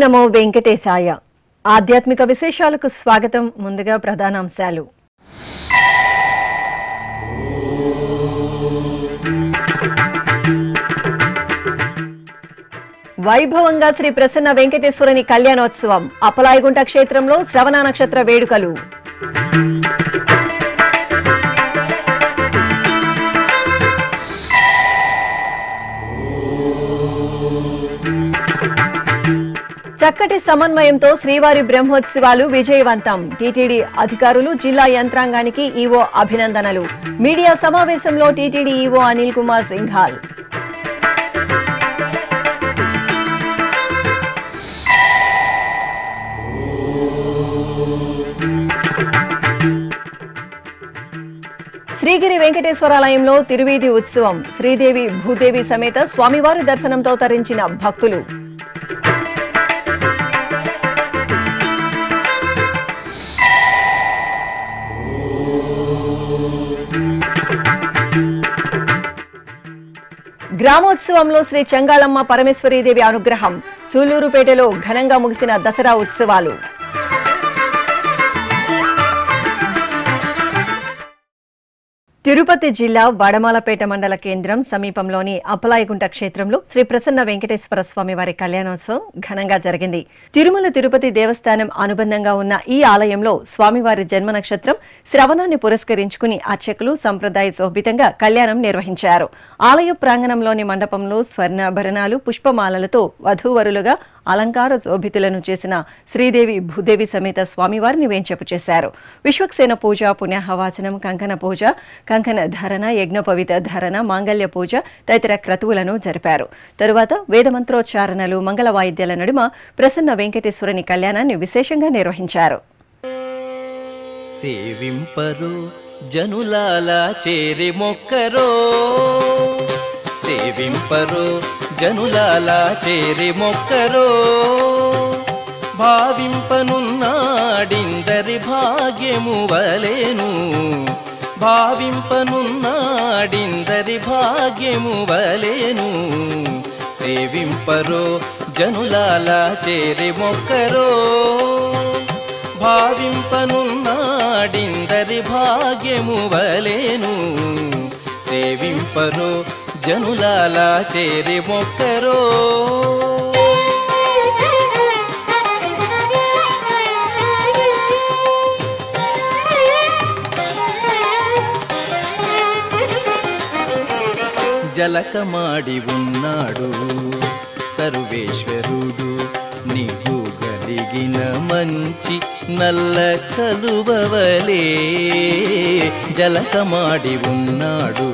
నమో వెంకటేశాయ. ఆధ్యాత్మిక విశేషాలకు స్వాగతం. ముందుగా ప్రధానాంశాలు. వైభవంగా శ్రీ ప్రసన్న వెంకటేశ్వరుని కళ్యాణోత్సవం. అప్పలాయగుంట క్షేత్రంలో శ్రవణ నక్షత్ర వేడుకలు. చక్కటి సమన్వయంతో శ్రీవారి బ్రహ్మోత్సవాలు విజయవంతం. టీటీడీ అధికారులు, జిల్లా యంత్రాంగానికి ఈవో అభినందనలు. మీడియా సమావేశంలో టీటీడీ ఈవో అనిల్ కుమార్ సింఘాల్. శ్రీగిరి వెంకటేశ్వరాలయంలో తిరువీధి ఉత్సవం. శ్రీదేవి భూదేవి సమేత స్వామివారి దర్శనంతో తరించిన భక్తులు. గ్రామోత్సవంలో శ్రీ చెంగాళమ్మ పరమేశ్వరీదేవి అనుగ్రహం. సూళ్లూరుపేటలో ఘనంగా ముగిసిన దసరా ఉత్సవాలు. తిరుపతి జిల్లా వడమాలపేట మండల కేంద్రం సమీపంలోని అప్పలాయగుంట క్షేత్రంలో శ్రీ ప్రసన్న వెంకటేశ్వర స్వామి వారి కళ్యాణోత్సవం ఘనంగా జరిగింది. తిరుమల తిరుపతి దేవస్థానం అనుబంధంగా ఉన్న ఈ ఆలయంలో స్వామివారి జన్మ నక్షత్రం శ్రవణాన్ని పురస్కరించుకుని అర్చకులు సంప్రదాయ శోభితంగా కళ్యాణం నిర్వహించారు. ఆలయ ప్రాంగణంలోని మండపంలో స్వర్ణాభరణాలు, పుష్పమాలలతో వధూవరులుగా అలంకార శోభితులను చేసిన శ్రీదేవి భూదేవి సమేత స్వామివారిని వేంచేపు చేశారు. విశ్వక్సేన పూజ, పుణ్యాహవాచనం, కంకణ పూజ, కంకణ ధరణ, యజ్ఞోపవీత ధరణ, మాంగళ్య పూజ తదితర క్రతువులను జరిపారు. తరువాత వేదమంత్రోచ్చారణలు, మంగళ వాయిద్యాల నడుమ ప్రసన్న వెంకటేశ్వరుని కళ్యాణాన్ని విశేషంగా నిర్వహించారు. సేవింపరు జనులాల చేరి మొక్కరో, సేవింపరు జనులాల చేరి మొక్కరో, భావింపనున్నాడిందరి భాగ్యము వలెను, భావింపనున్నాడిందరి భాగ్యము వలెను, సేవింపరో జనులాల చేరి మొక్కరో, భావింపనున్నాడిందరి భాగ్యము వలెను, సేవింపరో జనులాల చేరి మొక్కరో. జలకమాడి ఉన్నాడు సర్వేశ్వరుడు, నీకు కలిగిన మంచి నల్ల కలువవలే, జలకమాడి ఉన్నాడు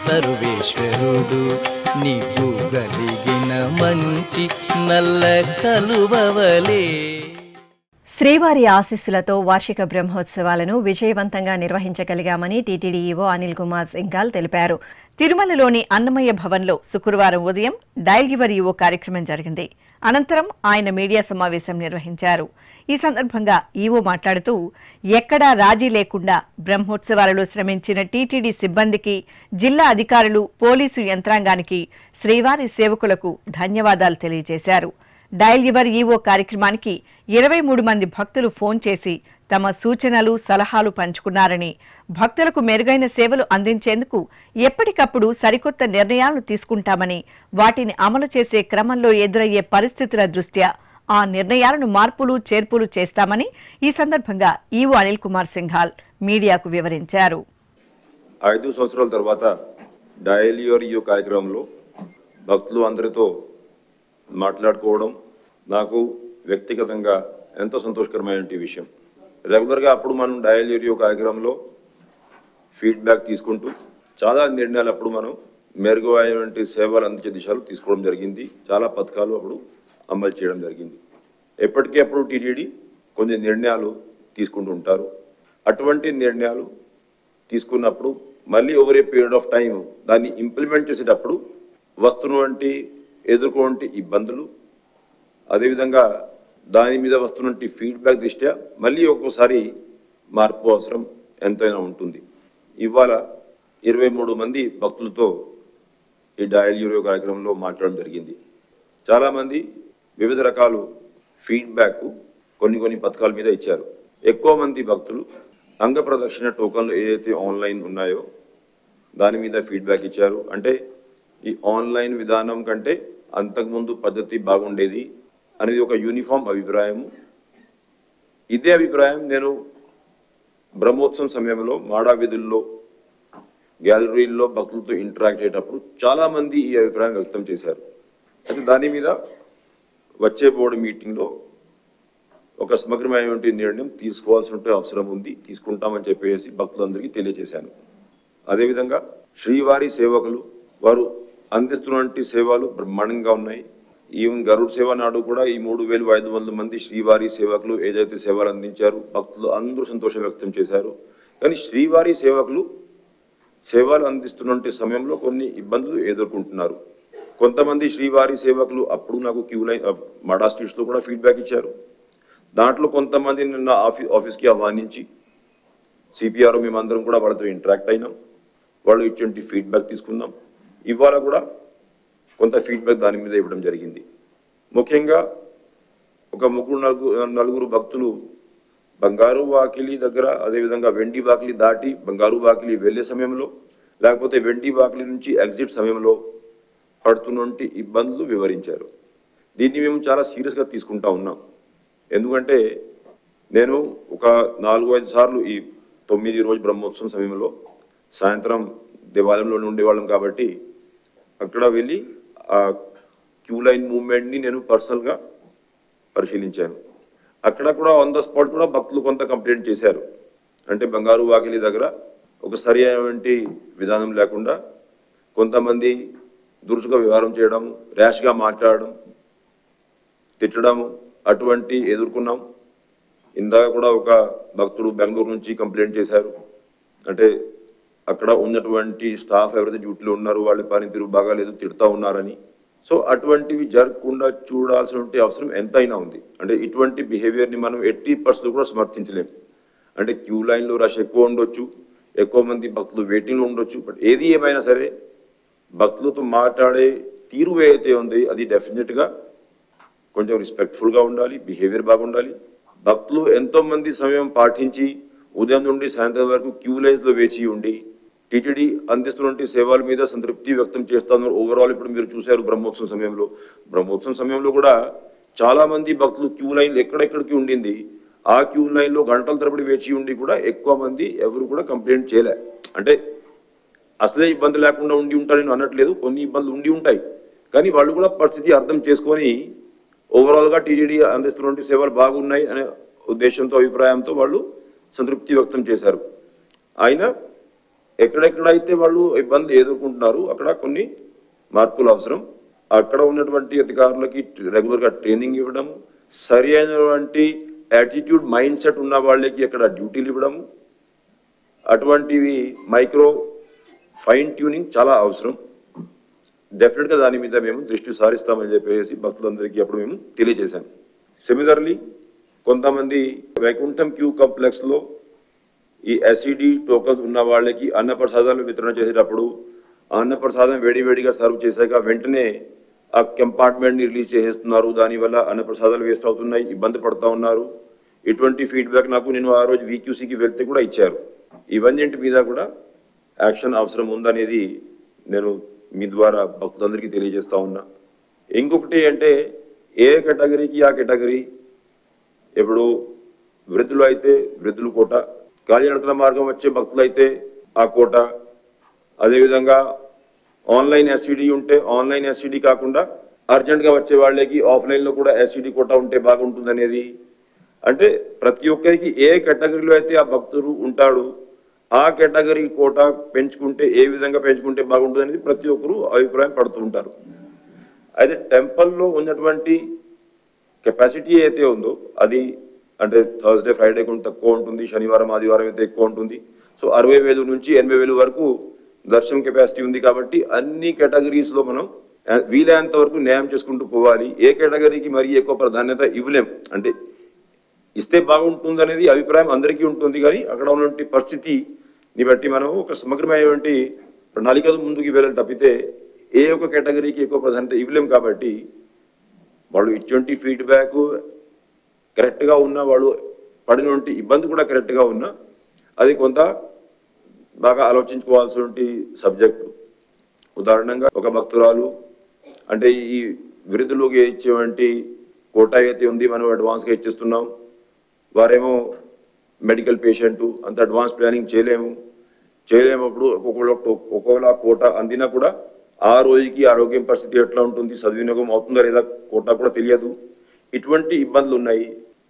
సర్వేశ్వరుడు, నీకు కలిగిన మంచి నల్ల కలువవలే. శ్రీవారి ఆశీస్సులతో వార్షిక బ్రహ్మోత్సవాలను విజయవంతంగా నిర్వహించగలిగామని టీటీడీ ఈవో అనిల్ కుమార్ సింఘాల్ తెలిపారు. తిరుమలలోని అన్నమయ్య భవన్లో శుక్రవారం ఉదయం డయల్ గివర్ ఈవో కార్యక్రమం జరిగింది. అనంతరం ఆయన మీడియా సమావేశం నిర్వహించారు. ఈ సందర్భంగా ఈవో మాట్లాడుతూ, ఎక్కడా రాజీ లేకుండా బ్రహ్మోత్సవాలలో శ్రమించిన టీటీడీ సిబ్బందికి, జిల్లా అధికారులు, పోలీసు యంత్రాంగానికి, శ్రీవారి సేవకులకు ధన్యవాదాలు తెలియజేశారు. డయల్ గివర్ ఈవో కార్యక్రమానికి 23 మంది భక్తులు ఫోన్ చేసి తమ సూచనలు, సలహాలు పంచుకున్నారని, భక్తులకు మెరుగైన సేవలు అందించేందుకు ఎప్పటికప్పుడు సరికొత్త నిర్ణయాలను తీసుకుంటామని, వాటిని అమలు చేసే క్రమంలో ఎదురయ్యే పరిస్థితుల దృష్ట్యా ఆ నిర్ణయాలను మార్పులు, చేర్పులు చేస్తామని ఈ సందర్భంగా ఈవో అనిల్ కుమార్ సింఘాల్ మీడియాకు వివరించారు. 5 సంవత్సరాల తర్వాత డయల్ యువర్ ఈవో కార్యక్రమంలో భక్తులు అందరితో మాట్లాడుకోవడం నాకు వ్యక్తిగతంగా ఎంతో సంతోషకరమైన విషయం. రెగ్యులర్గా అప్పుడు మనం డయల్ యువర్ ఈవో కార్యక్రమంలో ఫీడ్బ్యాక్ తీసుకుంటూ చాలా నిర్ణయాలు అప్పుడు మనం మెరుగైనటువంటి సేవలు అందించే దిశలు తీసుకోవడం జరిగింది. చాలా పథకాలు అప్పుడు అమలు చేయడం జరిగింది. ఎప్పటికీ అప్పుడు టీటీడీ కొన్ని నిర్ణయాలు తీసుకుంటూ ఉంటారు. అటువంటి నిర్ణయాలు తీసుకున్నప్పుడు మళ్ళీ over a period of time దాన్ని ఇంప్లిమెంట్ చేసేటప్పుడు వస్తున్నటువంటి ఎదుర్కొంటే ఇబ్బందులు, అదేవిధంగా దాని మీద వస్తున్నటువంటి ఫీడ్బ్యాక్ దృష్ట్యా మళ్ళీ ఒక్కోసారి మార్పు అవసరం ఎంతైనా ఉంటుంది. ఇవాళ 23 మంది భక్తులతో ఈ డయల్ యూరో కార్యక్రమంలో మాట్లాడడం జరిగింది. చాలామంది వివిధ రకాలు ఫీడ్బ్యాక్ కొన్ని పథకాల మీద ఇచ్చారు. ఎక్కువ మంది భక్తులు అంగ ప్రదక్షిణ టోకన్లు ఏదైతే ఆన్లైన్ ఉన్నాయో దాని మీద ఫీడ్బ్యాక్ ఇచ్చారు. అంటే ఈ ఆన్లైన్ విధానం కంటే అంతకుముందు పద్ధతి బాగుండేది అనేది ఒక యూనిఫామ్ అభిప్రాయం. ఇదే అభిప్రాయం నేను బ్రహ్మోత్సవం సమయంలో మాడా వీధుల్లో గ్యాలరీల్లో భక్తులతో ఇంటరాక్ట్ అయ్యేటప్పుడు చాలామంది ఈ అభిప్రాయం వ్యక్తం చేశారు. అయితే దాని మీద వచ్చే బోర్డు మీటింగ్లో ఒక సమగ్రమైనటువంటి నిర్ణయం తీసుకోవాల్సిన అవసరం ఉంది, తీసుకుంటామని చెప్పేసి భక్తులందరికీ తెలియజేశాను. అదేవిధంగా శ్రీవారి సేవకులు వారు అందిస్తున్నటువంటి సేవలు బ్రహ్మాండంగా ఉన్నాయి. ఈవెన్ గరుడ్ సేవ నాడు కూడా ఈ 3,500 మంది శ్రీవారి సేవకులు ఏదైతే సేవలు అందించారు భక్తులు అందరూ సంతోషం వ్యక్తం చేశారు. కానీ శ్రీవారి సేవకులు సేవలు అందిస్తున్న సమయంలో కొన్ని ఇబ్బందులు ఎదుర్కొంటున్నారు. కొంతమంది శ్రీవారి సేవకులు అప్పుడు నాకు క్యూ లైన్ మడా స్ట్రీట్స్లో కూడా ఫీడ్బ్యాక్ ఇచ్చారు. దాంట్లో కొంతమంది నిన్న ఆఫీస్కి ఆహ్వానించి సిపిఆర్ మేమందరం కూడా వాళ్ళతో ఇంటరాక్ట్ అయినాం. వాళ్ళు ఇటువంటి ఫీడ్బ్యాక్ తీసుకున్నాం. ఇవాళ కూడా కొంత ఫీడ్బ్యాక్ దాని మీద ఇవ్వడం జరిగింది. ముఖ్యంగా ఒక నలుగురు భక్తులు బంగారు వాకిలి దగ్గర అదేవిధంగా వెండి వాకిలి దాటి బంగారు వాకిలి వెళ్ళే సమయంలో లేకపోతే వెండి వాకిలి నుంచి ఎగ్జిట్ సమయంలో పడుతున్నటువంటి ఇబ్బందులు వివరించారు. దీన్ని మేము చాలా సీరియస్గా తీసుకుంటా ఉన్నాం. ఎందుకంటే నేను ఒక 4-5 సార్లు ఈ 9 రోజు బ్రహ్మోత్సవం సమయంలో సాయంత్రం దేవాలయంలో ఉండేవాళ్ళం కాబట్టి అక్కడ వెళ్ళి ఆ క్యూ లైన్ మూవ్మెంట్ని నేను పర్సనల్గా పరిశీలించాను. అక్కడ కూడా ఆన్ ద స్పాట్ కూడా భక్తులు కొంత కంప్లైంట్ చేశారు. అంటే బంగారు వాకిలి దగ్గర ఒక సరి అయినటువంటి విధానం లేకుండా కొంతమంది దురుసుగా వ్యవహారం చేయడం, ర్యాష్గా మాట్లాడడం, తిట్టడం అటువంటి ఎదుర్కొన్నాం. ఇందాక కూడా ఒక భక్తుడు బెంగళూరు నుంచి కంప్లైంట్ చేశారు. అంటే అక్కడ ఉన్నటువంటి స్టాఫ్ ఎవరైతే డ్యూటీలో ఉన్నారో వాళ్ళ పనితీరు బాగాలేదు, తిడుతూ ఉన్నారని. సో అటువంటివి జరగకుండా చూడాల్సిన అవసరం ఎంతైనా ఉంది. అంటే ఇటువంటి బిహేవియర్ని మనం 80% కూడా సమర్థించలేము. అంటే క్యూ లైన్లో రష్ ఎక్కువ ఉండొచ్చు, ఎక్కువ మంది భక్తులు వెయిటింగ్లో ఉండొచ్చు. బట్ ఏది ఏమైనా సరే భక్తులతో మాట్లాడే తీరు ఏదైతే ఉంది అది డెఫినెట్గా కొంచెం రెస్పెక్ట్ఫుల్గా ఉండాలి, బిహేవియర్ బాగుండాలి. భక్తులు ఎంతోమంది సమయం పాటించి ఉదయం నుండి సాయంత్రం వరకు క్యూ లైన్స్లో వేచి ఉండి టీటీడీ అందిస్తున్న సేవల మీద సంతృప్తి వ్యక్తం చేస్తున్నారు. ఓవరాల్ ఇప్పుడు మీరు చూశారు బ్రహ్మోత్సవం సమయంలో కూడా చాలామంది భక్తులు క్యూ లైన్ ఎక్కడెక్కడికి ఉండింది. ఆ క్యూ లైన్లో గంటల తరబడి వేచి ఉండి కూడా ఎక్కువ మంది ఎవరు కూడా కంప్లైంట్ చేయలే. అంటే అసలే ఇబ్బంది లేకుండా ఉండి ఉంటారని అనట్లేదు, కొన్ని ఇబ్బందులు ఉండి ఉంటాయి. కానీ వాళ్ళు కూడా పరిస్థితి అర్థం చేసుకొని ఓవరాల్గా టీటీడీ అందిస్తున్న సేవలు బాగున్నాయి అనే ఉద్దేశంతో అభిప్రాయంతో వాళ్ళు సంతృప్తి వ్యక్తం చేశారు. అయినా ఎక్కడెక్కడైతే వాళ్ళు ఇబ్బంది ఎదుర్కొంటున్నారు అక్కడ కొన్ని మార్పులు అవసరం. అక్కడ ఉన్నటువంటి అధికారులకి రెగ్యులర్గా ట్రైనింగ్ ఇవ్వడం, సరి అయినటువంటి యాటిట్యూడ్ మైండ్ సెట్ ఉన్న వాళ్ళకి అక్కడ డ్యూటీలు ఇవ్వడము, అటువంటివి మైక్రో ఫైన్ ట్యూనింగ్ చాలా అవసరం. డెఫినెట్గా దాని మీద మేము దృష్టి సారిస్తామని చెప్పేసి భక్తులందరికీ అప్పుడు మేము తెలియజేశాం. సిమిలర్లీ కొంతమంది వైకుంఠం క్యూ కాంప్లెక్స్లో ఈ ఎస్ఈడి టోకన్స్ ఉన్న వాళ్ళకి అన్నప్రసాదాలు వితరణ చేసేటప్పుడు అన్నప్రసాదం వేడివేడిగా సర్వ్ చేశాక వెంటనే ఆ కంపార్ట్మెంట్ని రిలీజ్ చేసేస్తున్నారు. దానివల్ల అన్నప్రసాదాలు వేస్ట్ అవుతున్నాయి, ఇబ్బంది పడుతూ ఉన్నారు. ఇటువంటి ఫీడ్బ్యాక్ నాకు నేను ఆ రోజు వీక్యూసీకి వెళ్తే కూడా ఇచ్చారు. ఇవన్నింటి మీద కూడా యాక్షన్ అవసరం ఉందనేది నేను మీ ద్వారా భక్తులందరికీ తెలియజేస్తూ ఉన్నా. ఇంకొకటి అంటే ఏ కేటగిరీకి ఆ కేటగిరీ, ఇప్పుడు వృద్ధులు అయితే వృద్ధుల కోట, కాలినడకల మార్గం వచ్చే భక్తులు అయితే ఆ కోట, అదేవిధంగా ఆన్లైన్ ఎస్ఈడి ఉంటే ఆన్లైన్ ఎస్ఈడి కాకుండా అర్జెంట్గా వచ్చే వాళ్ళకి ఆఫ్లైన్లో కూడా ఎస్ఈడి కోట ఉంటే బాగుంటుంది అనేది. అంటే ప్రతి ఒక్కరికి ఏ కేటగిరీలో అయితే ఆ భక్తుడు ఉంటాడు ఆ కేటగిరీ కోట పెంచుకుంటే ఏ విధంగా పెంచుకుంటే బాగుంటుంది అనేది ప్రతి ఒక్కరు అభిప్రాయం పడుతూ ఉంటారు. అయితే టెంపుల్లో ఉన్నటువంటి కెపాసిటీ అయితే ఉందో అది అంటే థర్స్డే ఫ్రైడే కొంచెం తక్కువ ఉంటుంది, శనివారం ఆదివారం అయితే ఎక్కువ ఉంటుంది. సో 60,000 నుంచి 80,000 వరకు దర్శనం కెపాసిటీ ఉంది. కాబట్టి అన్ని కేటగిరీస్లో మనం వీలైనంత వరకు న్యాయం చేసుకుంటూ పోవాలి. ఏ కేటగిరీకి మరీ ఎక్కువ ప్రాధాన్యత ఇవ్వలేం. అంటే ఇస్తే బాగుంటుంది అనేది అభిప్రాయం అందరికీ ఉంటుంది. కానీ అక్కడ ఉన్నటువంటి పరిస్థితిని బట్టి మనం ఒక సమగ్రమైనటువంటి ప్రణాళికతో ముందుకు వెళ్ళాలి తప్పితే ఏ ఒక్క కేటగిరీకి ఎక్కువ ప్రాధాన్యత ఇవ్వలేం. కాబట్టి వాళ్ళు ఇటువంటి ఫీడ్బ్యాక్ కరెక్ట్గా ఉన్నా, వాళ్ళు పడినటువంటి ఇబ్బంది కూడా కరెక్ట్గా ఉన్నా, అది కొంత బాగా ఆలోచించుకోవాల్సినటువంటి సబ్జెక్టు. ఉదాహరణంగా ఒక భక్తురాలు అంటే ఈ విరుద్ధులుగా ఇచ్చేటువంటి కోటా అయితే ఉంది, మనం అడ్వాన్స్గా ఇచ్చేస్తున్నాం, వారేమో మెడికల్ పేషెంటు, అంత అడ్వాన్స్ ప్లానింగ్ చేయలేమప్పుడు ఒకవేళ కోటా అందినా కూడా ఆ రోజుకి ఆరోగ్యం పరిస్థితి ఎట్లా ఉంటుంది, సద్వినియోగం అవుతుందా లేదా కోటా కూడా తెలియదు. ఇటువంటి ఇబ్బందులు ఉన్నాయి.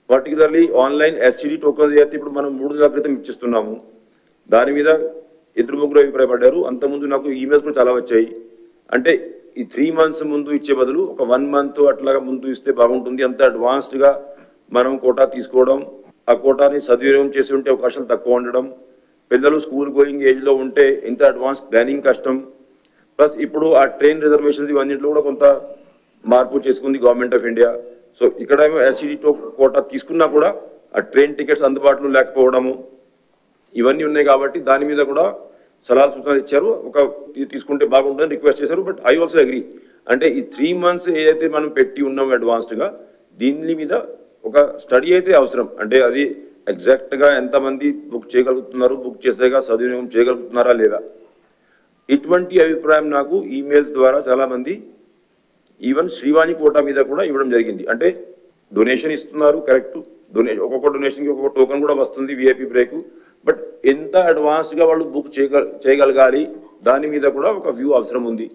పర్టికులర్లీ ఆన్లైన్ ఎస్సిడి టోకన్స్ అయితే ఇప్పుడు మనం 3 నెలల క్రితం ఇచ్చిస్తున్నాము. దాని మీద 2-3 అభిప్రాయపడ్డారు. అంతకుముందు నాకు ఈమెయిల్స్ కూడా చాలా వచ్చాయి. అంటే ఈ 3 months ముందు ఇచ్చే బదులు ఒక 1 month అట్లాగా ముందు ఇస్తే బాగుంటుంది. అంత అడ్వాన్స్డ్గా మనం కోటా తీసుకోవడం, ఆ కోటాని సద్వినియోగం చేసి ఉంటే అవకాశాలు తక్కువ ఉండడం, పిల్లలు స్కూల్ గోయింగ్ ఏజ్లో ఉంటే ఇంత అడ్వాన్స్ ప్లానింగ్ కష్టం. ప్లస్ ఇప్పుడు ఆ ట్రైన్ రిజర్వేషన్స్ ఇవన్నింటిలో కూడా కొంత మార్పు చేసుకుంది గవర్నమెంట్ ఆఫ్ ఇండియా. సో ఇక్కడ ఎస్సిడి కోటా తీసుకున్నా కూడా ఆ ట్రైన్ టికెట్స్ అందుబాటులో లేకపోవడము ఇవన్నీ ఉన్నాయి. కాబట్టి దాని మీద కూడా సలహాలు సూచనలు ఇచ్చారు. తీసుకుంటే బాగుంటుందని రిక్వెస్ట్ చేశారు. But I also agree. అంటే ఈ 3 months ఏదైతే మనం పెట్టి ఉన్నాం అడ్వాన్స్డ్గా, దీని మీద ఒక స్టడీ అయితే అవసరం. అంటే అది ఎగ్జాక్ట్గా ఎంతమంది బుక్ చేయగలుగుతున్నారు, బుక్ చేసేగా సద్వినియోగం చేయగలుగుతున్నారా లేదా, ఇటువంటి అభిప్రాయం నాకు ఈమెయిల్స్ ద్వారా చాలామంది ఈవెన్ శ్రీవాణి కోటా మీద కూడా ఇవ్వడం జరిగింది. అంటే డొనేషన్ ఇస్తున్నారు, కరెక్ట్, ఒక్కొక్క డొనేషన్కి ఒక్కొక్క టోకెన్ కూడా వస్తుంది, విఐపి బ్రేక్. బట్ ఎంత అడ్వాన్స్గా వాళ్ళు బుక్ చేయగలగాలి, దాని మీద కూడా ఒక వ్యూ అవసరం ఉంది.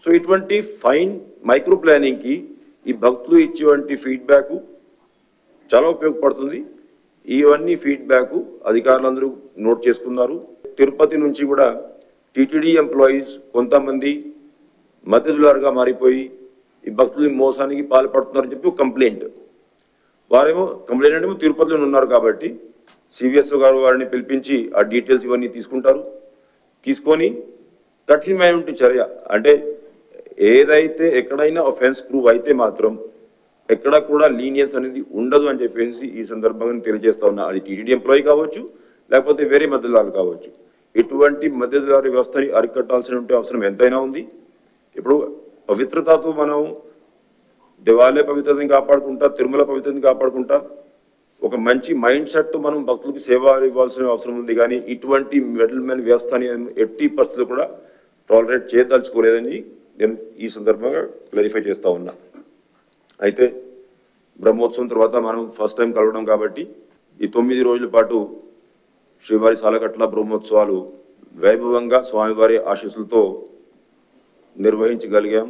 సో ఇటువంటి ఫైన్ మైక్రో ప్లానింగ్కి ఈ భక్తులు ఇచ్చేటువంటి ఫీడ్బ్యాక్ చాలా ఉపయోగపడుతుంది. ఇవన్నీ ఫీడ్బ్యాక్ అధికారులందరూ నోట్ చేసుకున్నారు. తిరుపతి నుంచి కూడా టీటీడీ ఎంప్లాయీస్ కొంతమంది మద్దతుదారుగా మారిపోయి ఈ భక్తుల మోసానికి పాల్పడుతున్నారని చెప్పి ఒక కంప్లైంట్. కంప్లైంట్ అంటే తిరుపతిలో ఉన్నారు కాబట్టి సివిఎస్ఓ గారు వారిని పిలిపించి ఆ డీటెయిల్స్ ఇవన్నీ తీసుకొని కఠినమైన చర్య, అంటే ఏదైతే ఎక్కడైనా ఒఫెన్స్ ప్రూవ్ అయితే మాత్రం ఎక్కడ కూడా లీనియన్స్ అనేది ఉండదు అని చెప్పేసి ఈ సందర్భంగా తెలియజేస్తా ఉన్నా. అది టీటీడీ ఎంప్లాయీ కావచ్చు, లేకపోతే వేరే మద్దతుదారులు కావచ్చు. ఇటువంటి మద్దతుదారు వ్యవస్థని అరికట్టాల్సిన అవసరం ఎంతైనా ఉంది. ఇప్పుడు పవిత్రతతో మనం దేవాలయ పవిత్రతని కాపాడుకుంటా, తిరుమల పవిత్రతని కాపాడుకుంటా, ఒక మంచి మైండ్ సెట్తో మనం భక్తులకు సేవ ఇవ్వాల్సిన అవసరం ఉంది. కానీ ఇటువంటి మిడిల్మెన్ వ్యవస్థని ఎట్టి పరిస్థితులు కూడా టాలరేట్ చేయదలుచుకోలేదని నేను ఈ సందర్భంగా క్లారిఫై చేస్తూ ఉన్నా. అయితే బ్రహ్మోత్సవం తర్వాత మనం ఫస్ట్ టైం కలవడం కాబట్టి ఈ 9 రోజుల పాటు శ్రీవారి సాలకట్ల బ్రహ్మోత్సవాలు వైభవంగా స్వామివారి ఆశీస్సులతో నిర్వహించగలిగాం.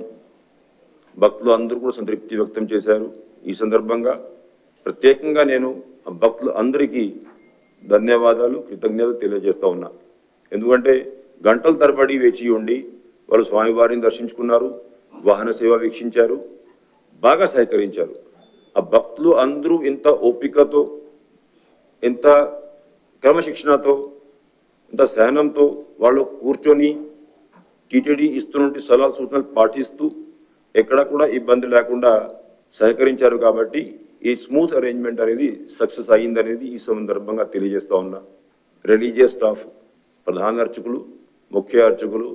భక్తులు అందరూ కూడా సంతృప్తి వ్యక్తం చేశారు. ఈ సందర్భంగా ప్రత్యేకంగా నేను భక్తులు అందరికీ ధన్యవాదాలు, కృతజ్ఞతలు తెలియజేస్తూ ఉన్నా. ఎందుకంటే గంటల తరబడి వేచి ఉండి వాళ్ళు స్వామివారిని దర్శించుకున్నారు, వాహన సేవ వీక్షించారు, బాగా సహకరించారు. ఆ భక్తులు అందరూ ఇంత ఓపికతో, ఇంత క్రమశిక్షణతో, ఇంత సహనంతో వాళ్ళు కూర్చొని టీటీడీ ఇస్తున్నటువంటి సలహా సూచనలు పాటిస్తూ ఎక్కడ కూడా ఇబ్బంది లేకుండా సహకరించారు. కాబట్టి ఈ స్మూత్ అరేంజ్మెంట్ అనేది సక్సెస్ అయ్యిందనేది ఈ సందర్భంగా తెలియజేస్తూ ఉన్నా. రిలీజియస్ స్టాఫ్, ప్రధాన అర్చకులు, ముఖ్య అర్చకులు,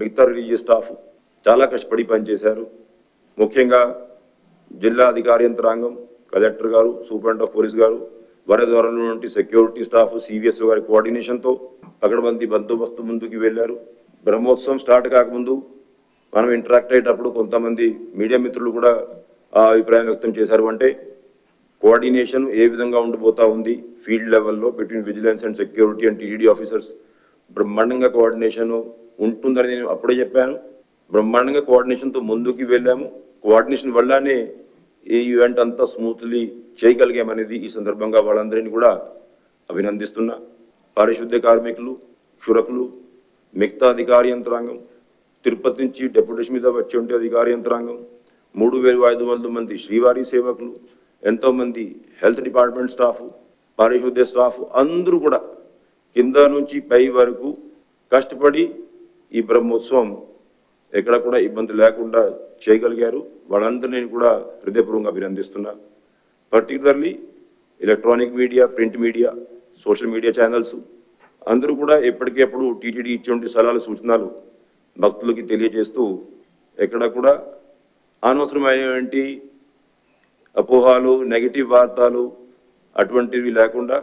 మిగతా రిలీజియస్ స్టాఫ్ చాలా కష్టపడి పనిచేశారు. ముఖ్యంగా జిల్లా అధికార యంత్రాంగం, కలెక్టర్ గారు, సూపరింటెండెంట్ ఆఫ్ పోలీస్ గారు, వారి ద్వారా ఉన్నటువంటి సెక్యూరిటీ స్టాఫ్, సివిఎస్ఓ గారి కోఆర్డినేషన్తో పకడ్బందీ బందోబస్తు ముందుకు వెళ్ళారు. బ్రహ్మోత్సవం స్టార్ట్ కాకముందు మనం ఇంటరాక్ట్ అయ్యేటప్పుడు కొంతమంది మీడియా మిత్రులు కూడా ఆ అభిప్రాయం వ్యక్తం చేశారు. అంటే కోఆర్డినేషన్ ఏ విధంగా ఉండబోతా ఉంది ఫీల్డ్ లెవెల్లో between vigilance and security and TTD officers, బ్రహ్మాండంగా కోఆర్డినేషన్ ఉంటుందని నేను అప్పుడే చెప్పాను. బ్రహ్మాండంగా కోఆర్డినేషన్తో ముందుకు వెళ్ళాము. కోఆర్డినేషన్ వల్లనే ఈ ఈవెంట్ అంతా స్మూత్లీ చేయగలిగామనేది ఈ సందర్భంగా వాళ్ళందరినీ కూడా అభినందిస్తున్నా. పారిశుద్ధ్య కార్మికులు, క్షురకులు, మిగతా అధికార యంత్రాంగం, తిరుపతి నుంచి డెప్యుటేషన్ మీద వచ్చి ఉంటే అధికార యంత్రాంగం, 3500 మంది శ్రీవారి సేవకులు, ఎంతోమంది హెల్త్ డిపార్ట్మెంట్ స్టాఫ్, పారిశుద్ధ్య స్టాఫ్ అందరూ కూడా కింద నుంచి పై వరకు కష్టపడి ఈ బ్రహ్మోత్సవం ఎక్కడ కూడా ఇబ్బంది లేకుండా చేయగలిగారు. వాళ్ళందరూ నేను కూడా హృదయపూర్వకంగా అభినందిస్తున్నా. Particularly electronic media, print media, social media channels అందరూ కూడా ఎప్పటికెప్పుడు టీటీడీ ఇచ్చేటువంటి సలహాలు సూచనలు భక్తులకి తెలియజేస్తూ ఎక్కడ కూడా అనవసరమైనటువంటి అపోహాలు, నెగిటివ్ వార్తలు అటువంటివి లేకుండా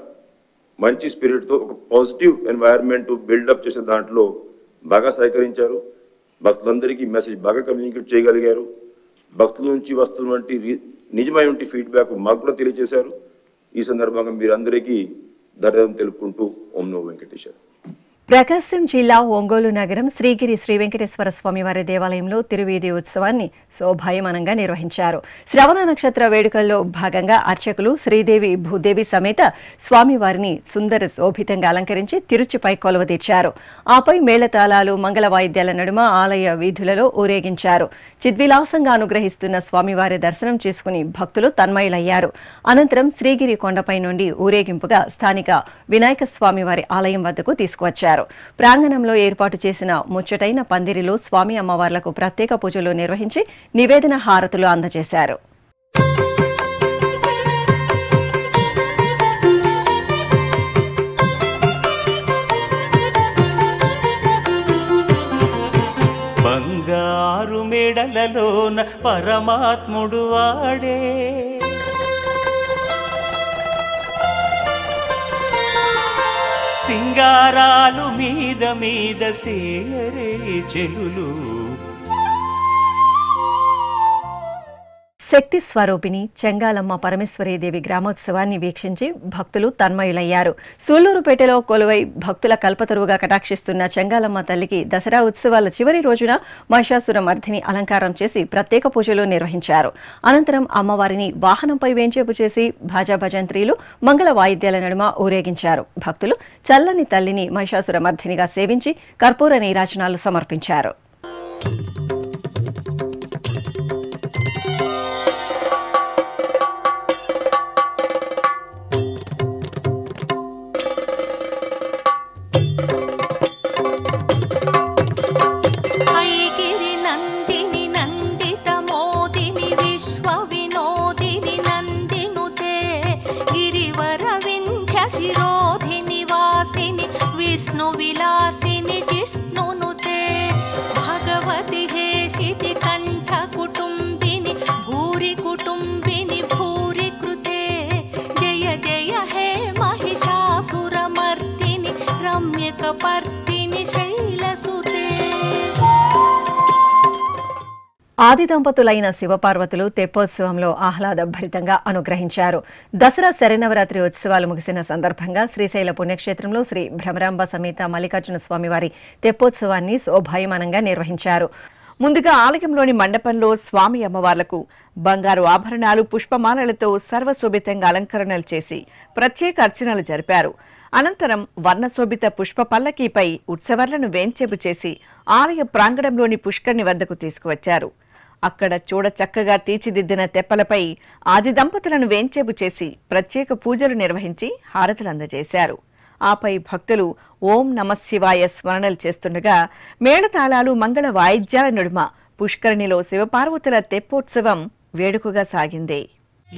మంచి స్పిరిట్తో ఒక పాజిటివ్ ఎన్వైరన్మెంట్ బిల్డప్ చేసిన దాంట్లో బాగా సహకరించారు. భక్తులందరికీ మెసేజ్ బాగా కమ్యూనికేట్ చేయగలిగారు. భక్తుల నుంచి వస్తున్నటువంటి నిజమైనటువంటి ఫీడ్బ్యాక్ మాకు కూడా తెలియజేశారు. ఈ సందర్భంగా మీరందరికీ ధన్యవాదాలు తెలుపుకుంటూ ఓం నమో వెంకటేశ్వర. ప్రకాశం జిల్లా ఒంగోలు నగరం శ్రీగిరి శ్రీ వెంకటేశ్వర స్వామివారి దేవాలయంలో తిరువీధి ఉత్సవాన్ని శోభాయమానంగా నిర్వహించారు. శ్రవణ నక్షత్ర వేడుకల్లో భాగంగా అర్చకులు శ్రీదేవి భూదేవి సమేత స్వామివారిని సుందర శోభితంగా అలంకరించి తిరుచిపై కొలువదీర్చారు. ఆపై మేళతాళాలు, మంగళ వాయిద్యాల నడుమ ఆలయ వీధులలో ఊరేగించారు. చిద్విలాసంగా అనుగ్రహిస్తున్న స్వామివారి దర్శనం చేసుకుని భక్తులు తన్మయులయ్యారు. అనంతరం శ్రీగిరి కొండపై నుండి ఊరేగింపుగా స్థానిక వినాయక స్వామివారి ఆలయం వద్దకు తీసుకువచ్చారు. ప్రాంగణంలో ఏర్పాటు చేసిన ముచ్చటైన పందిరిలో స్వామి అమ్మవార్లకు ప్రత్యేక పూజలు నిర్వహించి నివేదన హారతులు అందజేశారు. బంగారు మెడలలోన పరమాత్ముడు వాడే, సింగారాలు మీద మీద సేరే చెలులు. శక్తి స్వరూపిణి చెంగాలమ్మ పరమేశ్వరీదేవి గ్రామోత్సవాన్ని వీక్షించి భక్తులు తన్మయులయ్యారు. సూళ్లూరుపేటలో కొలువై భక్తుల కల్పతరువుగా కటాక్షిస్తున్న చెంగాలమ్మ తల్లికి దసరా ఉత్సవాల చివరి రోజున మహిషాసుర మర్దిని అలంకారం చేసి ప్రత్యేక పూజలు నిర్వహించారు. అనంతరం అమ్మవారిని వాహనంపై వేంచేపు చేసి భాజా భజంత్రీలు, మంగళ వాయిద్యాల నడుమ ఊరేగించారు. భక్తులు చల్లని తల్లిని మహిషాసుర మర్దినిగా సేవించి కర్పూర నీరాజనాలు సమర్పించారు. विष्णु विलासिनि जिष्णुनुते भगवति हेशिति कंठ कुटुंबिनि भूरि कुटुंबिनि भूरि कृते जय जय हे महिषासुरमर्दिनि रम्यकपर्दिनि शैलसुते. ఆది దంపతులైన శివపార్వతులు తెప్పోత్సవంలో ఆహ్లాదభరితంగా అనుగ్రహించారు. దసరా శరన్నవరాత్రి ఉత్సవాలు ముగిసిన సందర్భంగా శ్రీశైల పుణ్యక్షేత్రంలో శ్రీ భ్రమరాంబ సమేత మల్లికార్జున స్వామివారి తెప్పోత్సవాన్ని శోభాయమానంగా నిర్వహించారు. ముందుగా ఆలయంలోని మండపంలో స్వామి అమ్మవార్లకు బంగారు ఆభరణాలు, పుష్పమాలలతో సర్వశోభితంగా అలంకరణలు చేసి ప్రత్యేక అర్చనలు జరిపారు. అనంతరం వర్ణశోభిత పుష్ప పల్లకీపై ఉత్సవాలను వేంచేపు చేసి ఆలయ ప్రాంగణంలోని పుష్కరిణి వద్దకు తీసుకువచ్చారు. అక్కడ చూడ చక్కగా తీర్చిదిద్దిన తెప్పలపై ఆది దంపతులను వేంచేపు చేసి ప్రత్యేక పూజలు నిర్వహించి హారతులు అందజేశారు. ఆపై భక్తులు ఓం నమశివాయ స్మరణలు చేస్తుండగా మేళతాళాలు, మంగళ వాయిద్యాల నడుమ పుష్కరిణిలో శివపార్వతుల తెప్పోత్సవం వేడుకగా సాగింది.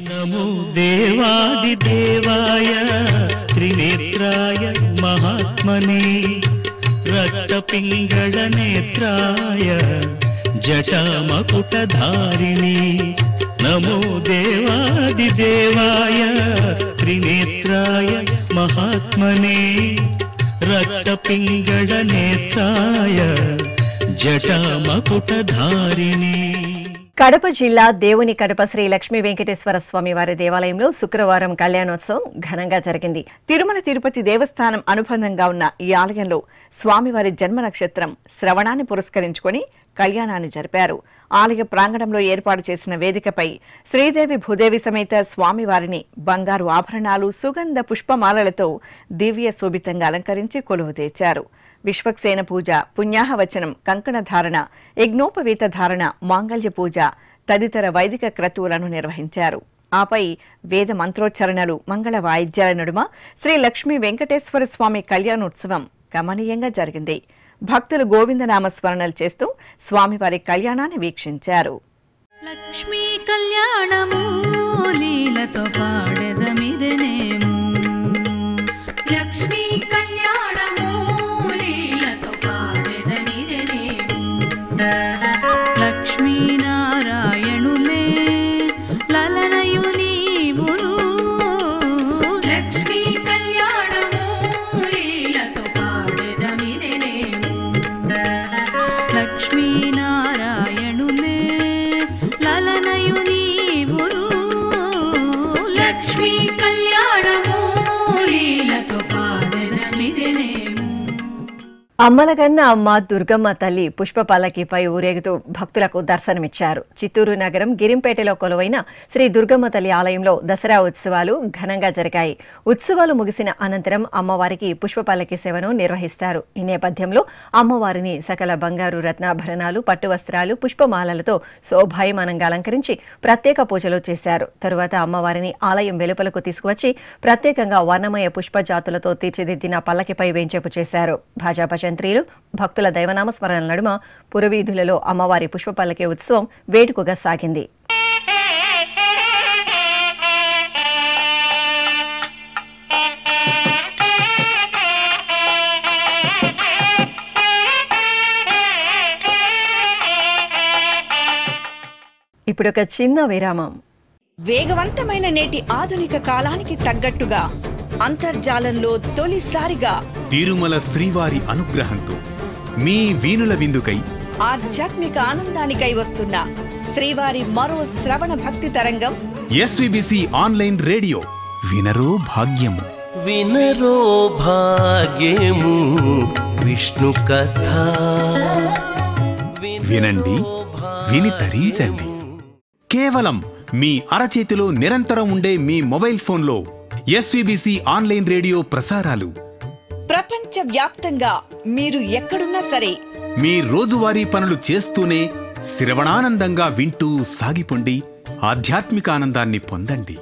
నమో దేవాది దేవాయ త్రినేత్రాయ మహాత్మనే రక్తపింగళ నేత్రాయ జటామకుటధారిణి. నమో దేవాది దేవాయ త్రినేత్రాయ మహాత్మనే రక్తపింగళ నేత్రాయ జటామకుటధారిణి. కడప జిల్లా దేవుని కడప శ్రీ లక్ష్మీ వెంకటేశ్వర స్వామి వారి దేవాలయంలో శుక్రవారం కళ్యాణోత్సవం ఘనంగా జరిగింది. తిరుమల తిరుపతి దేవస్థానం అనుబంధంగా ఉన్న ఈ ఆలయంలో స్వామివారి జన్మ నక్షత్రం శ్రవణాన్ని పురస్కరించుకుని కళ్యాణాన్ని జరిపారు. ఆలయ ప్రాంగణంలో ఏర్పాటు చేసిన వేదికపై శ్రీదేవి భూదేవి సమేత స్వామివారిని బంగారు ఆభరణాలు, సుగంధ పుష్పమాలలతో దివ్య శోభితంగా అలంకరించి కొలువు తీర్చారు. విశ్వక్సేన పూజ, పుణ్యాహవచనం, కంకణ ధారణ, యజ్ఞోపవీత ధారణ, మాంగళ్య పూజ తదితర వైదిక క్రతువులను నిర్వహించారు. ఆపై వేద మంత్రోచ్చరణలు, మంగళ వాయిద్యాల నడుమ శ్రీ లక్ష్మీ వెంకటేశ్వర స్వామి కళ్యాణోత్సవం కమనీయంగా జరిగింది. భక్తులు గోవిందనామ స్మరణలు చేస్తూ స్వామివారి కళ్యాణాన్ని వీక్షించారు. లక్ష్మీ కళ్యాణము లీలతో పాడెదమిదనేము, లక్ష్మీ కళ్యాణము లీలతో పాడెదమిదనేము, లక్ష్మీనారాయణ అమ్మలగన్న అమ్మ దుర్గమ్మ తల్లి పుష్ప పల్లకిపై ఊరేగుతూ భక్తులకు దర్శనమిచ్చారు. చిత్తూరు నగరం గిరింపేటలో కొలువైన శ్రీ దుర్గమ్మ తల్లి ఆలయంలో దసరా ఉత్సవాలు ఘనంగా జరిగాయి. ఉత్సవాలు ముగిసిన అనంతరం అమ్మవారికి పుష్ప పల్లకి సేవను నిర్వహిస్తారు. ఈ నేపథ్యంలో అమ్మవారిని సకల బంగారు రత్నాభరణాలు, పట్టు వస్త్రాలు, పుష్పమాలలతో శోభాయమానంగా అలంకరించి ప్రత్యేక పూజలు చేశారు. తరువాత అమ్మవారిని ఆలయం వెలుపలకు తీసుకువచ్చి ప్రత్యేకంగా వర్ణమయ పుష్పజాతులతో తీర్చిదిద్దిన పల్లకిపై వేంచేపు చేశారు. భాజపా యంత్రీలు భక్తుల దైవనామ స్మరణ నడుమ పురవీధులలో అమ్మవారి పుష్ప పల్లకి ఉత్సవం వేడుకగా సాగింది. ఇప్పుడు ఒక చిన్న విరామం. వేగవంతమైన నేటి ఆధునిక కాలానికి తగ్గట్టుగా అంతర్జాలంలో తొలిసారిగా తిరుమల శ్రీవారి అనుగ్రహంతో మీ వీణుల విందుకై ఆధ్యాత్మిక ఆనందానికై వస్తున్న శ్రీవారి మరో శ్రవణ భక్తి తరంగం ఎస్విబిసి ఆన్లైన్ రేడియో. వినరో భాగ్యము, వినరో భాగ్యము విష్ణు కథ. వినండి, విని తరించండి. కేవలం మీ అరచేతిలో నిరంతరం ఉండే మీ మొబైల్ ఫోన్లో ఎస్విబిసి ఆన్లైన్ రేడియో ప్రసారాలు ప్రపంచ వ్యాప్తంగా మీరు ఎక్కడున్నా సరే మీ రోజువారీ పనులు చేస్తూనే శ్రవణానందంగా వింటూ సాగిపోండి. ఆధ్యాత్మిక ఆనందాన్ని పొందండి.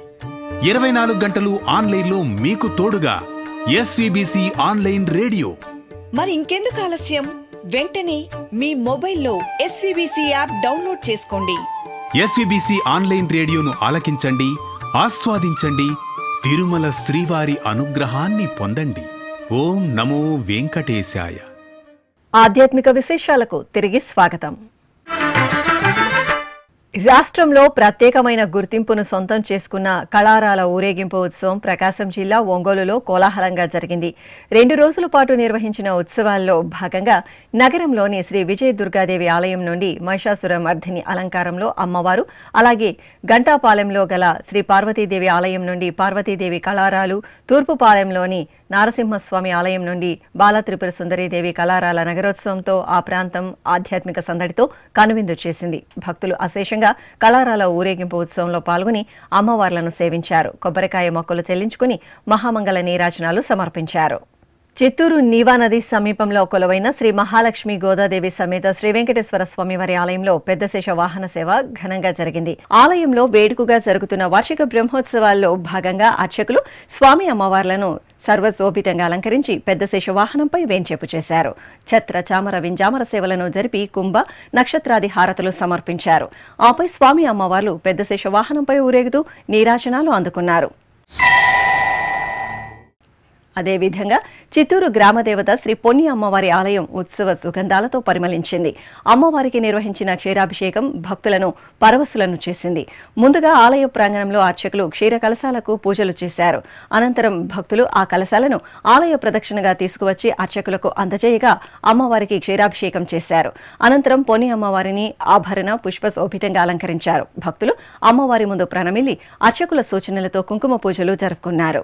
24 గంటలు ఆన్లైన్లో మీకు తోడుగా ఎస్విబిసి ఆన్లైన్ రేడియో. మరి ఇంకెందుకు ఆలస్యం? వెంటనే మీ మొబైల్లో ఎస్విబిసి యాప్ డౌన్లోడ్ చేసుకోండి. ఎస్విబిసి ఆన్లైన్ రేడియోను ఆలకించండి, ఆస్వాదించండి. తిరుమల శ్రీవారి అనుగ్రహాన్ని పొందండి. ఓం నమో వెంకటేశాయ. ఆధ్యాత్మిక విశేషాలకు తిరిగి స్వాగతం. రాష్ట్రంలో ప్రత్యేకమైన గుర్తింపును సొంతం చేసుకున్న కళారాల ఊరేగింపు ఉత్సవం ప్రకాశం జిల్లా ఒంగోలులో కోలాహలంగా జరిగింది. 2 రోజుల పాటు నిర్వహించిన ఉత్సవాల్లో భాగంగా నగరంలోని శ్రీ విజయ దుర్గాదేవి ఆలయం నుండి మహిషాసుర మర్దిని అలంకారంలో అమ్మవారు, అలాగే గంటాపాలెంలో గల శ్రీ పార్వతీదేవి ఆలయం నుండి పార్వతీదేవి కళారాలు, తూర్పుపాలెంలోని నారసింహస్వామి ఆలయం నుండి బాలత్రిపుర సుందరీదేవి కళారాల నగరోత్సవంతో ఆ ప్రాంతం ఆధ్యాత్మిక సందడితో కనువిందు చేసింది. భక్తులు అశేషంగా కళారాల ఊరేగింపు ఉత్సవంలో పాల్గొని అమ్మవార్లను సేవించారు. కొబ్బరికాయ మొక్కలు చెల్లించుకుని మహామంగళ నీరాజనాలు సమర్పించారు. చిత్తూరు నీవా నది సమీపంలో కొలువైన శ్రీ మహాలక్ష్మి గోదాదేవి సమేత శ్రీ వెంకటేశ్వర స్వామివారి ఆలయంలో పెద్దశేష వాహన సేవ ఘనంగా జరిగింది. ఆలయంలో వేడుకగా జరుగుతున్న వార్షిక బ్రహ్మోత్సవాల్లో భాగంగా అర్చకులు స్వామి అమ్మవార్లను సర్వశోభితంగా అలంకరించి పెద్దశేష వాహనంపై వేంచేపు చేశారు. ఛత్ర, చామర, వింజామర సేవలను జరిపి కుంభ, నక్షత్రాది హారతులు సమర్పించారు. ఆపై స్వామి అమ్మవార్లు పెద్దశేష వాహనంపై ఊరేగుతూ నీరాజనాలు అందుకున్నారు. అదేవిధంగా చిత్తూరు గ్రామదేవత శ్రీ పొన్ని అమ్మవారి ఆలయం ఉత్సవ సుగంధాలతో పరిమళించింది. అమ్మవారికి నిర్వహించిన క్షీరాభిషేకం భక్తులను పరవశులను చేసింది. ముందుగా ఆలయ ప్రాంగణంలో అర్చకులు క్షీర కలశాలకు పూజలు చేశారు. అనంతరం భక్తులు ఆ కలశాలను ఆలయ ప్రదక్షిణగా తీసుకువచ్చి అర్చకులకు అందజేయగా అమ్మవారికి క్షీరాభిషేకం చేశారు. అనంతరం పొన్ని అమ్మవారిని ఆభరణ పుష్ప శోభితంగా అలంకరించారు. భక్తులు అమ్మవారి ముందు ప్రణమిల్లి అర్చకుల సూచనలతో కుంకుమ పూజలు జరుపుకున్నారు.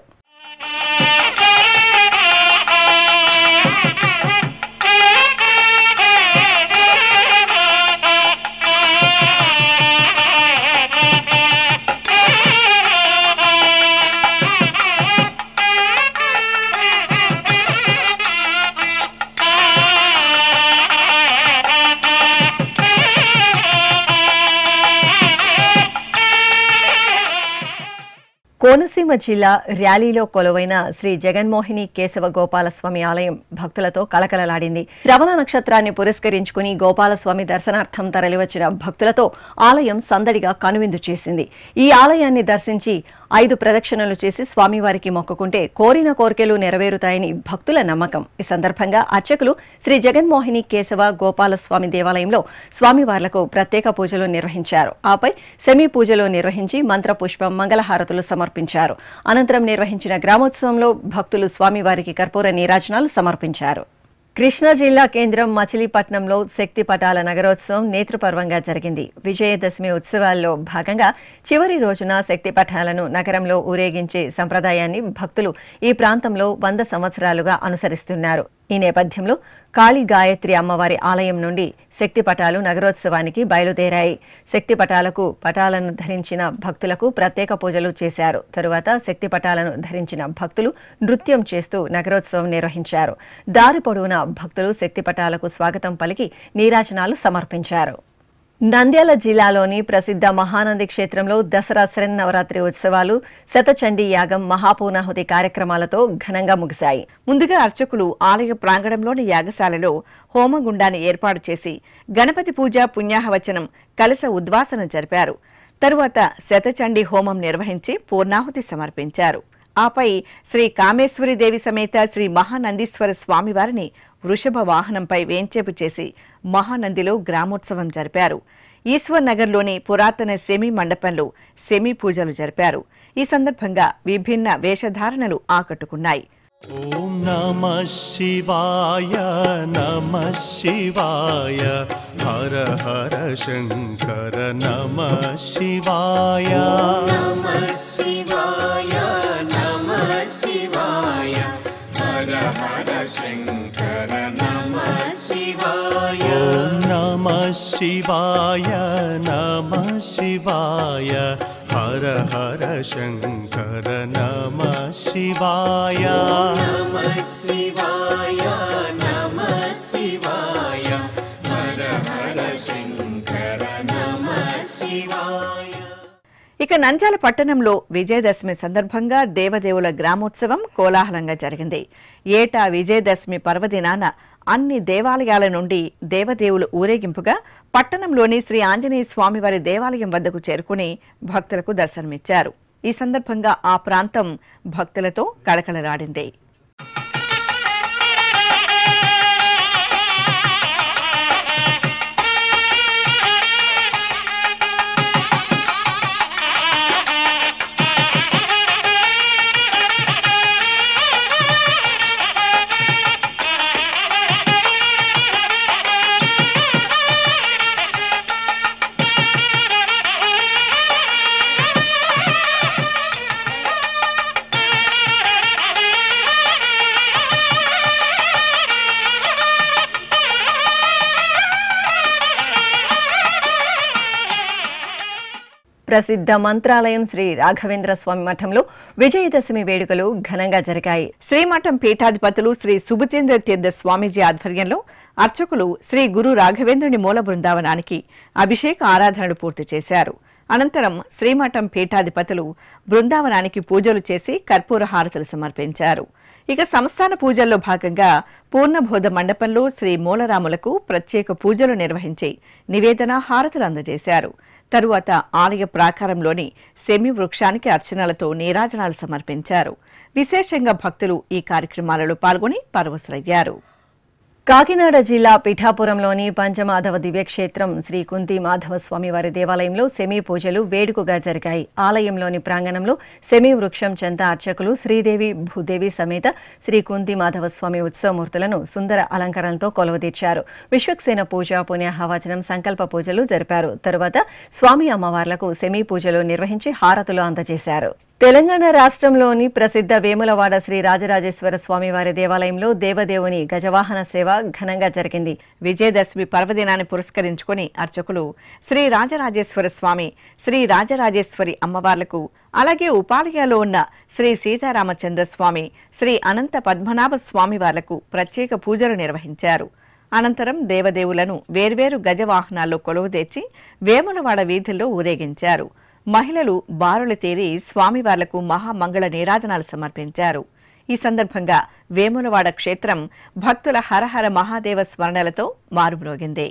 కోనసీమ జిల్లా ర్యాలీలో కొలువైన శ్రీ జగన్మోహిని కేశవ గోపాలస్వామి ఆలయం భక్తులతో కలకలలాడింది. శ్రవణ నక్షత్రాన్ని పురస్కరించుకుని గోపాలస్వామి దర్శనార్థం తరలివచ్చిన భక్తులతో ఆలయం సందడిగా కనువిందు చేసింది. ఈ ఆలయాన్ని దర్శించి 5 ప్రదక్షిణలు చేసి స్వామివారికి మొక్కుకుంటే కోరిన కోరికలు నెరవేరుతాయని భక్తుల నమ్మకం. ఈ సందర్భంగా అర్చకులు శ్రీ జగన్మోహిని కేశవ గోపాలస్వామి దేవాలయంలో స్వామివార్లకు ప్రత్యేక పూజలు నిర్వహించారు. ఆపై సెమీ పూజలు నిర్వహించి మంత్రపుష్పం, మంగళహారతులు సమర్పించారు. అనంతరం నిర్వహించిన గ్రామోత్సవంలో భక్తులు స్వామివారికి కర్పూర నీరాజనాలు సమర్పించారు. కృష్ణా జిల్లా కేంద్రం మచిలీపట్నంలో శక్తి పటాల నగరోత్సవం నేత్రపర్వంగా జరిగింది. విజయదశమి ఉత్సవాల్లో భాగంగా చివరి రోజున శక్తి పటాలను నగరంలో ఊరేగించే సంప్రదాయాన్ని భక్తులు ఈ ప్రాంతంలో 100 సంవత్సరాలుగా అనుసరిస్తున్నారు. ఈ ఈ నేపథ్యంలో కాళీ గాయత్రి అమ్మవారి ఆలయం నుండి శక్తిపటాలు నగరోత్సవానికి బయలుదేరాయి. శక్తిపటాలకు పటాలను ధరించిన భక్తులకు ప్రత్యేక పూజలు చేశారు. తరువాత శక్తిపటాలను ధరించిన భక్తులు నృత్యం చేస్తూ నగరోత్సవం నిర్వహించారు. దారి పొడవునా భక్తులు శక్తిపటాలకు స్వాగతం పలికి నీరాజనాలు సమర్పించారు. నంద్యాల జిల్లాలోని ప్రసిద్ధ మహానంది క్షేత్రంలో దసరా శరన్నవరాత్రి ఉత్సవాలు, శతచండీ యాగం, మహాపూర్ణాహుతి కార్యక్రమాలతో ఘనంగా ముగిశాయి. ముందుగా అర్చకులు ఆలయ ప్రాంగణంలోని యాగశాలలో హోమగుండాన్ని ఏర్పాటు చేసి గణపతి పూజ, పుణ్యాహవచనం, కలశ ఉద్వాసన జరిపారు. తరువాత శతచండీ హోమం నిర్వహించి పూర్ణాహుతి సమర్పించారు. ఆపై శ్రీ కామేశ్వరి దేవి సమేత శ్రీ మహానందీశ్వర స్వామివారిని వృషభ వాహనంపై వేంచేపు చేసి మహానందిలో గ్రామోత్సవం జరిపారు. ఈశ్వర్ నగర్లోని పురాతన సెమీ మండపంలో సెమీ పూజలు జరిపారు. ఈ సందర్భంగా విభిన్న వేషధారణలు ఆకట్టుకున్నాయి. ఓం నమః శివాయ నమః శివాయ హర హర శంకర నమః శివాయ నమః శివాయ నమః శివాయ హర హర శంకర నమః శివాయ ఓం నమః శివాయ నమః శివాయ హర హర శంకర నమః శివాయ నమః శివాయ నమః శివాయ హర హర శంకర నమః శివాయ. ఇక నంద్యాల పట్టణంలో విజయదశమి సందర్భంగా దేవదేవుల గ్రామోత్సవం కోలాహలంగా జరిగింది. ఏటా విజయదశమి పర్వదినాన అన్ని దేవాలయాల నుండి దేవదేవులు ఊరేగింపుగా పట్టణంలోని శ్రీ ఆంజనేయ స్వామివారి దేవాలయం వద్దకు చేరుకుని భక్తులకు దర్శనమిచ్చారు. ఈ సందర్భంగా ఆ ప్రాంతం భక్తులతో కళకళలాడింది. ప్రసిద్ధ మంత్రాలయం శ్రీ రాఘవేంద్ర స్వామి మఠంలో విజయదశమి వేడుకలు ఘనంగా జరిగాయి. శ్రీమఠం పీఠాధిపతులు శ్రీ సుభుచేంద్ర తీర్థ స్వామీజీ ఆధ్వర్యంలో అర్చకులు శ్రీ గురు రాఘవేంద్రుని మూల బృందావనానికి అభిషేక ఆరాధనలు పూర్తి చేశారు. అనంతరం శ్రీమఠం పీఠాధిపతులు బృందావనానికి పూజలు చేసి కర్పూర హారతులు సమర్పించారు. ఇక సంస్థాన పూజల్లో భాగంగా పూర్ణబోధ మండపంలో శ్రీ మూలరాములకు ప్రత్యేక పూజలు నిర్వహించి నివేదన హారతులు అందజేశారు. తరువాత ఆలయ ప్రాకారంలోని సెమి వృక్షానికి అర్చనలతో నీరాజనాలు సమర్పించారు. విశేషంగా భక్తులు ఈ కార్యక్రమాలలో పాల్గొని పరవశులయ్యారు. కాకినాడ జిల్లా పిఠాపురంలోని పంచమాధవ దివ్యక్షేత్రం శ్రీ కుంతి మాధవ స్వామివారి దేవాలయంలో సెమీ పూజలు వేడుకగా జరిగాయి. ఆలయంలోని ప్రాంగణంలో సెమీ వృక్షం చెంత అర్చకులు శ్రీదేవి భూదేవి సమేత శ్రీ కుంతి మాధవ స్వామి ఉత్సవమూర్తులను సుందర అలంకరణలతో కొలువుదీర్చారు. విశ్వక్సేన పూజ, పుణ్యాహవచనం, సంకల్ప పూజలు జరిపారు. తరువాత స్వామి అమ్మవార్లకు సెమీ పూజలు నిర్వహించి హారతులు అందజేశారు. తెలంగాణ రాష్ట్రంలోని ప్రసిద్ధ వేములవాడ శ్రీ రాజరాజేశ్వర స్వామివారి దేవాలయంలో దేవదేవుని గజవాహన సేవ ఘనంగా జరిగింది. విజయదశమి పర్వదినాన్ని పురస్కరించుకుని అర్చకులు శ్రీ రాజరాజేశ్వర స్వామి, శ్రీ రాజరాజేశ్వరి అమ్మవార్లకు, అలాగే ఉపాలయాలో ఉన్న శ్రీ సీతారామచంద్ర స్వామి, శ్రీ అనంత పద్మనాభ స్వామి వార్లకు ప్రత్యేక పూజలు నిర్వహించారు. అనంతరం దేవదేవులను వేర్వేరు గజవాహనాల్లో కొలువుదీర్చి వేములవాడ వీధుల్లో ఊరేగించారు. మహిళలు బారులు తీరి స్వామివార్లకు మహామంగళ నీరాజనాలు సమర్పించారు. ఈ సందర్భంగా వేములవాడ క్షేత్రం భక్తుల హరహర మహాదేవ స్మరణలతో మారుమ్రోగింది.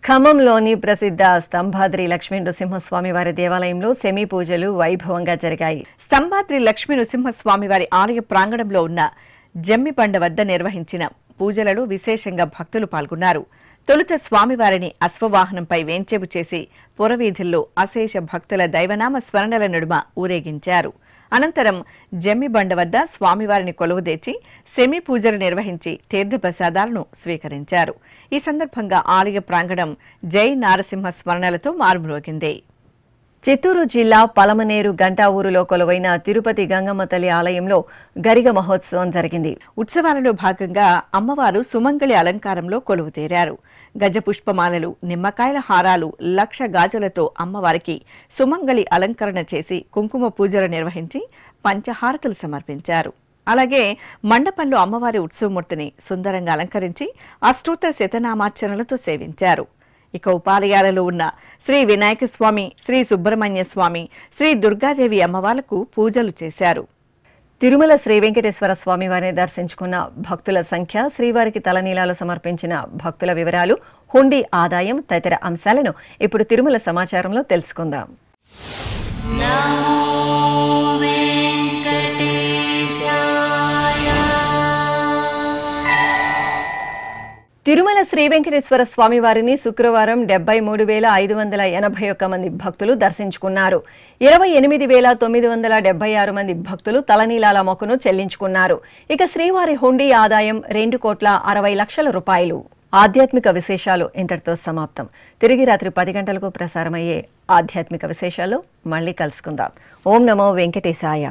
ఖమ్మంలోని ప్రసిద్ధ స్తంభాద్రి లక్ష్మీ నృసింహస్వామి వారి దేవాలయంలో సెమీ పూజలు వైభవంగా జరిగాయి. స్తంభాద్రి లక్ష్మీ నృసింహస్వామి వారి ఆలయ ప్రాంగణంలో ఉన్న జమ్మిబండ వద్ద నిర్వహించిన పూజలలో విశేషంగా భక్తులు పాల్గొన్నారు. తొలుత స్వామివారిని అశ్వవాహనంపై వేంచేపు చేసి పురవీధుల్లో అశేష భక్తుల దైవనామ స్మరణల నడుమ ఊరేగించారు. అనంతరం జమ్మిబండ వద్ద స్వామివారిని కొలువుదీర్చి సెమీ పూజలు నిర్వహించి తీర్థప్రసాదాలను స్వీకరించారు. ఈ సందర్భంగా ఆలయ ప్రాంగణం జై నారసింహ స్మరణలతో మారుమ్రోగింది. చిత్తూరు జిల్లా పలమనేరు గంటావూరులో కొలువైన తిరుపతి గంగమ్మ తల్లి ఆలయంలో గరిగ మహోత్సవం జరిగింది. ఉత్సవాలలో భాగంగా అమ్మవారు సుమంగళి అలంకారంలో కొలువుతీరారు. గజపుష్పమాలలు, నిమ్మకాయల హారాలు, 1,00,000 గాజులతో అమ్మవారికి సుమంగళి అలంకరణ చేసి కుంకుమ పూజలు నిర్వహించి పంచహారతులు సమర్పించారు. అలాగే మండపంలో అమ్మవారి ఉత్సవమూర్తిని సుందరంగా అలంకరించి అష్టోత్తర శతనామార్చనలతో సేవించారు. ఇక ఉపాలయాలలో ఉన్న శ్రీ వినాయక స్వామి, శ్రీ సుబ్రహ్మణ్య స్వామి, శ్రీ దుర్గాదేవి అమ్మవార్లకు పూజలు చేశారు. తిరుమల శ్రీ వెంకటేశ్వర స్వామి వారిని దర్శించుకున్న భక్తుల సంఖ్య, శ్రీవారికి తలనీలాలు సమర్పించిన భక్తుల వివరాలు, హుండీ ఆదాయం తదితర అంశాలను ఇప్పుడు తిరుమల సమాచారంలో తెలుసుకుందాం. తిరుమల శ్రీ వెంకటేశ్వర స్వామి వారిని శుక్రవారం 73,581 మంది భక్తులు దర్శించుకున్నారు. 28,976 మంది భక్తులు తలనీలాల మొక్కును చెల్లించుకున్నారు. ఇక శ్రీవారి హుండీ ఆదాయం 2,60,00,000 రూపాయలు. ఆధ్యాత్మిక విశేషాలు ఇంతటితో సమాప్తం. తిరిగి రాత్రి 10 గంటలకు ప్రసారమయ్యే ఆధ్యాత్మిక విశేషాలు మళ్ళీ కలుసుకుందాం. ఓం నమో వెంకటేశాయ.